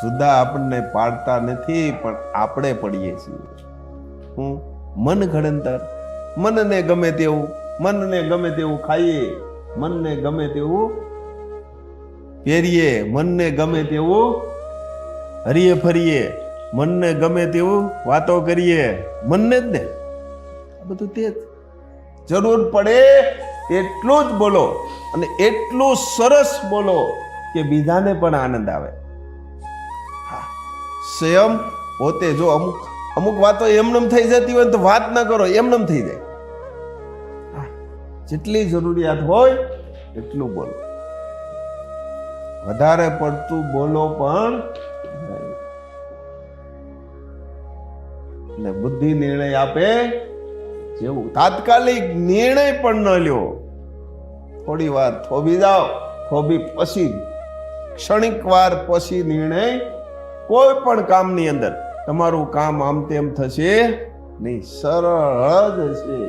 જુદા આપણને પાડતા નથી, પણ આપણે પડીએ છીએ. હું મન ઘડંતર, મનને ગમે તેવું, મનને ગમે તેવું ખાઈએ, મનને ગમે તેવું પહેરીએ, મનને ગમે તેવું હરીએ ફરીએ, મનને ગમે તેવું વાતો કરીએ, મનને જ ને. આ બધું તે જ. જરૂર પડે એટલું જ બોલો, અને એટલું સરસ બોલો કે બીજાને પણ આનંદ આવે. હા, સ્વયં પોતે જો અમુક વાતો એમનેમ થઈ જતી હોય તો વાત ના કરો, એમનેમ થઈ જાય. હા, જેટલી જરૂરિયાત હોય એટલું બોલો, વધારે પડતું બોલો પણ નહીં. ને બુદ્ધિ નિર્ણય આપે જેવું. તાત્કાલિક નિર્ણય પણ ન લ્યો. થોડી વાર થોભી જાઓ, થોભી પછી ક્ષણિક વાર પછી નિર્ણય. કોઈ પણ કામની અંદર તમારું કામ આમ તેમ થશે નહીં, સરળ જ હશે.